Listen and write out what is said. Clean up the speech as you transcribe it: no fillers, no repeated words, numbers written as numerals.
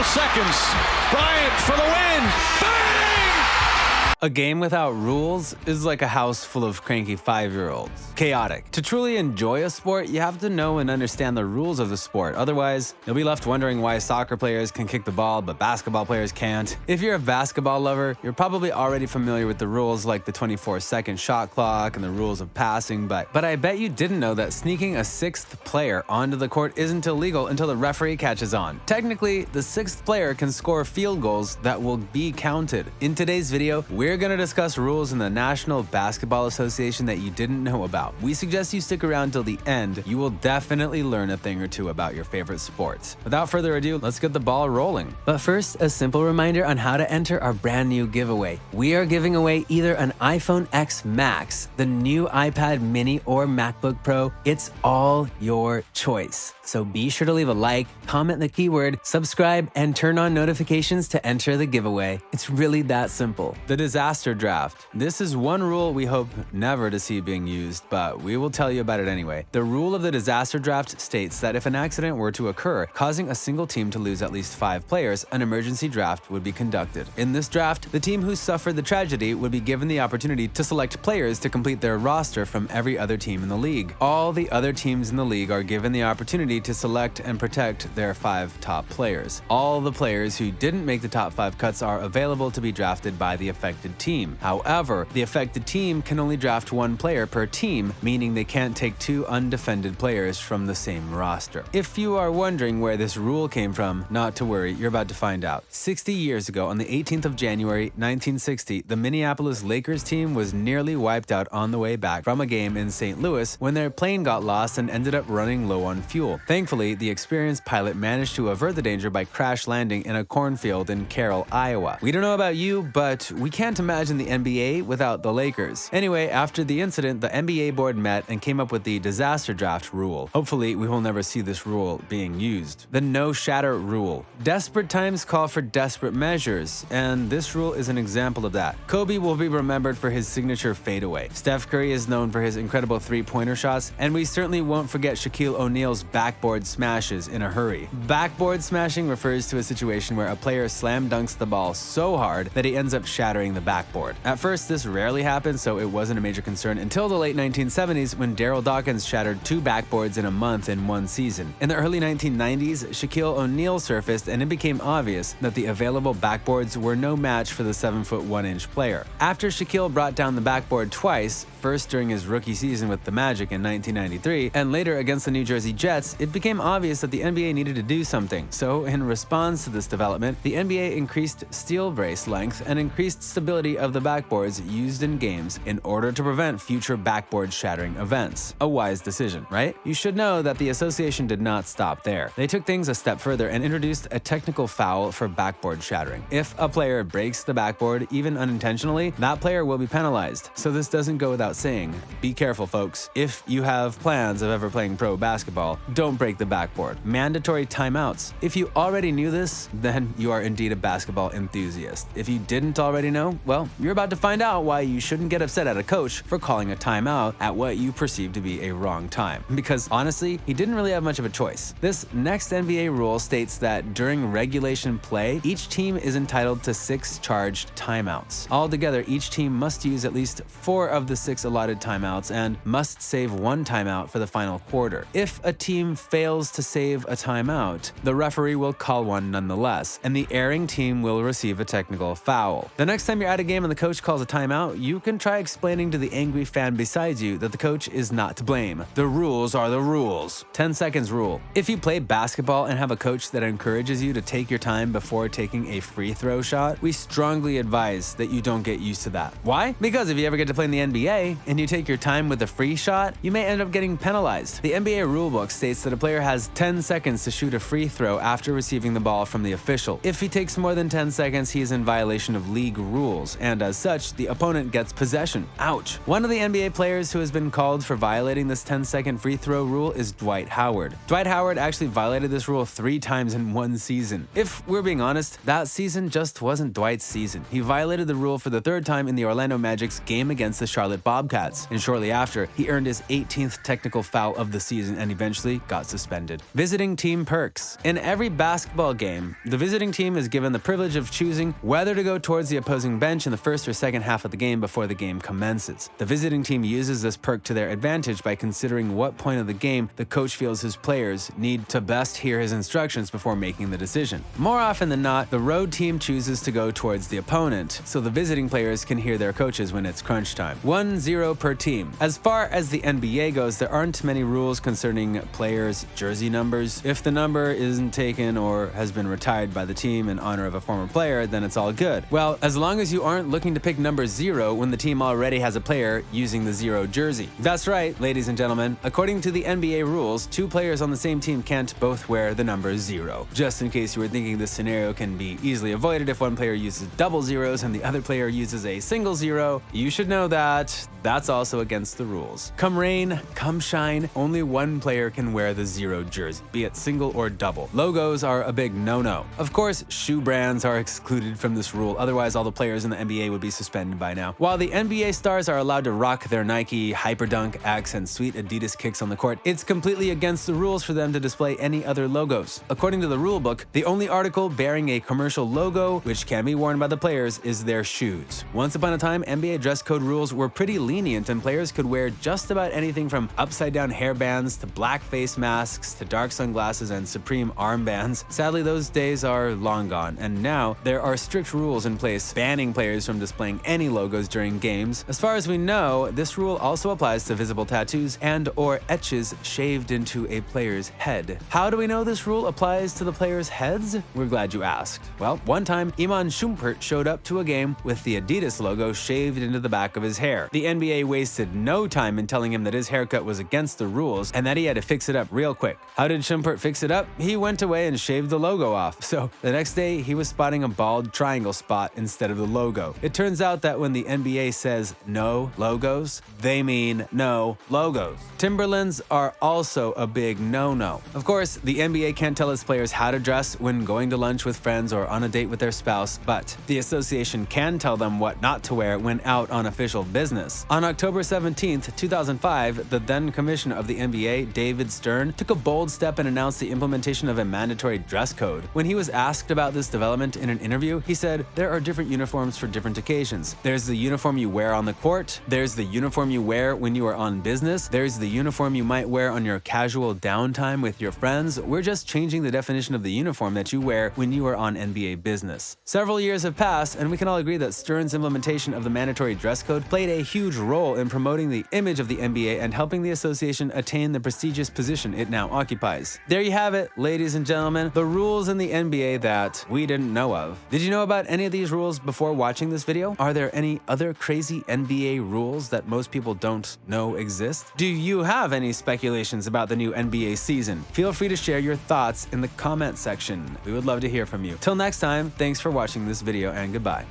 seconds. Bryant for the win. Bang! A game without rules is like a house full of cranky 5-year-olds. Chaotic. To truly enjoy a sport, you have to know and understand the rules of the sport. Otherwise, you'll be left wondering why soccer players can kick the ball, but basketball players can't. If you're a basketball lover, you're probably already familiar with the rules like the 24-second shot clock and the rules of passing, but I bet you didn't know that sneaking a sixth player onto the court isn't illegal until the referee catches on. Technically, the sixth player can score field goals that will be counted. In today's video, we're going to discuss rules in the National Basketball Association that you didn't know about. We suggest you stick around till the end. You will definitely learn a thing or two about your favorite sports. Without further ado, let's get the ball rolling. But first, a simple reminder on how to enter our brand new giveaway. We are giving away either an iPhone X Max, the new iPad mini, or MacBook Pro. It's all your choice. So be sure to leave a like, comment the keyword, subscribe, and turn on notifications to enter the giveaway. It's really that simple. The disaster draft. This is one rule we hope never to see being used, but we will tell you about it anyway. The rule of the disaster draft states that if an accident were to occur, causing a single team to lose at least 5 players, an emergency draft would be conducted. In this draft, the team who suffered the tragedy would be given the opportunity to select players to complete their roster from every other team in the league. All the other teams in the league are given the opportunity to select and protect their 5 top players. All the players who didn't make the top 5 cuts are available to be drafted by the affected team. However, the affected team can only draft 1 player per team, meaning they can't take 2 undefended players from the same roster. If you are wondering where this rule came from, not to worry, you're about to find out. 60 years ago, on the 18th of January, 1960, the Minneapolis Lakers team was nearly wiped out on the way back from a game in St. Louis when their plane got lost and ended up running low on fuel. Thankfully, the experienced pilot managed to avert the danger by crash landing in a cornfield in Carroll, Iowa. We don't know about you, but we can't imagine the NBA without the Lakers. Anyway, after the incident, the NBA board met and came up with the disaster draft rule. Hopefully, we will never see this rule being used. The no shatter rule. Desperate times call for desperate measures, and this rule is an example of that. Kobe will be remembered for his signature fadeaway. Steph Curry is known for his incredible three-pointer shots, and we certainly won't forget Shaquille O'Neal's backboard smashes in a hurry. Backboard smashing refers to a situation where a player slam dunks the ball so hard that he ends up shattering the backboard. At first, this rarely happened, so it wasn't a major concern until the late 1970s when Daryl Dawkins shattered 2 backboards in a month in one season. In the early 1990s, Shaquille O'Neal surfaced and it became obvious that the available backboards were no match for the 7-foot 1-inch player. After Shaquille brought down the backboard twice, first during his rookie season with the Magic in 1993 and later against the New Jersey Jets, it became obvious that the NBA needed to do something. So, in response to this development, the NBA increased steel brace length and increased stability of the backboards used in games in order to prevent future backboard shattering events. A wise decision, right? You should know that the association did not stop there. They took things a step further and introduced a technical foul for backboard shattering. If a player breaks the backboard, even unintentionally, that player will be penalized. So this doesn't go without saying. Be careful, folks. If you have plans of ever playing pro basketball, don't break the backboard. Mandatory timeouts. If you already knew this, then you are indeed a basketball enthusiast. If you didn't already know, well, you're about to find out why you shouldn't get upset at a coach for calling a timeout at what you perceive to be a wrong time. Because honestly, he didn't really have much of a choice. This next NBA rule states that during regulation play, each team is entitled to 6 charged timeouts. Altogether, each team must use at least 4 of the 6 allotted timeouts and must save 1 timeout for the final quarter. If a team fails to save a timeout, the referee will call one nonetheless, and the erring team will receive a technical foul. The next time you're at a game and the coach calls a timeout, you can try explaining to the angry fan beside you that the coach is not to blame. The rules are the rules. 10 seconds rule. If you play basketball and have a coach that encourages you to take your time before taking a free throw shot, we strongly advise that you don't get used to that. Why? Because if you ever get to play in the NBA and you take your time with a free shot, you may end up getting penalized. The NBA rulebook states that a player has 10 seconds to shoot a free throw after receiving the ball from the official. If he takes more than 10 seconds, he is in violation of league rules. rules, and as such, the opponent gets possession. Ouch. One of the NBA players who has been called for violating this 10-second free throw rule is Dwight Howard. Dwight Howard actually violated this rule 3 times in one season. If we're being honest, that season just wasn't Dwight's season. He violated the rule for the 3rd time in the Orlando Magic's game against the Charlotte Bobcats, and shortly after, he earned his 18th technical foul of the season and eventually got suspended. Visiting team perks. In every basketball game, the visiting team is given the privilege of choosing whether to go towards the opposing bench in the first or second half of the game before the game commences. The visiting team uses this perk to their advantage by considering what point of the game the coach feels his players need to best hear his instructions before making the decision. More often than not, the road team chooses to go towards the opponent, so the visiting players can hear their coaches when it's crunch time. 1-0 per team. As far as the NBA goes, there aren't many rules concerning players' jersey numbers. If the number isn't taken or has been retired by the team in honor of a former player, then it's all good. Well, as long as you aren't looking to pick number 0 when the team already has a player using the 0 jersey. That's right, ladies and gentlemen. According to the NBA rules, 2 players on the same team can't both wear the number 0. Just in case you were thinking this scenario can be easily avoided if one player uses double zeros and the other player uses a single 0, you should know that that's also against the rules. Come rain, come shine, only one player can wear the 0 jersey, be it single or double. Logos are a big no-no. Of course, shoe brands are excluded from this rule, otherwise all the players in the NBA would be suspended by now. While the NBA stars are allowed to rock their Nike Hyperdunk X and sweet Adidas kicks on the court, it's completely against the rules for them to display any other logos. According to the rulebook, the only article bearing a commercial logo which can be worn by the players is their shoes. Once upon a time, NBA dress code rules were pretty lenient and players could wear just about anything from upside-down hairbands to black face masks to dark sunglasses and Supreme armbands. Sadly, those days are long gone, and now there are strict rules in place banning players from displaying any logos during games. As far as we know, this rule also applies to visible tattoos and/or etches shaved into a player's head. How do we know this rule applies to the players' heads? We're glad you asked. Well, one time, Iman Shumpert showed up to a game with the Adidas logo shaved into the back of his hair. The NBA wasted no time in telling him that his haircut was against the rules and that he had to fix it up real quick. How did Shumpert fix it up? He went away and shaved the logo off. So the next day, he was spotting a bald triangle spot instead of the logo. It turns out that when the NBA says no logos, they mean no logos. Timberlands are also a big no-no. Of course, the NBA can't tell its players how to dress when going to lunch with friends or on a date with their spouse, but the association can tell them what not to wear when out on official business. On October 17, 2005, the then commissioner of the NBA, David Stern, took a bold step and announced the implementation of a mandatory dress code. When he was asked about this development in an interview, he said, "There are different uniforms for different occasions. There's the uniform you wear on the court, there's the uniform you wear when you are on business, there's the uniform you might wear on your casual downtime with your friends. We're just changing the definition of the uniform that you wear when you are on NBA business." Several years have passed, and we can all agree that Stern's implementation of the mandatory dress code played a huge role in promoting the image of the NBA and helping the association attain the prestigious position it now occupies. There you have it, ladies and gentlemen, the rules in the NBA that we didn't know of. Did you know about any of these rules before watching this video? Are there any other crazy NBA rules that most people don't know exist? Do you have any speculations about the new NBA season? Feel free to share your thoughts in the comment section. We would love to hear from you. Till next time, thanks for watching this video and goodbye.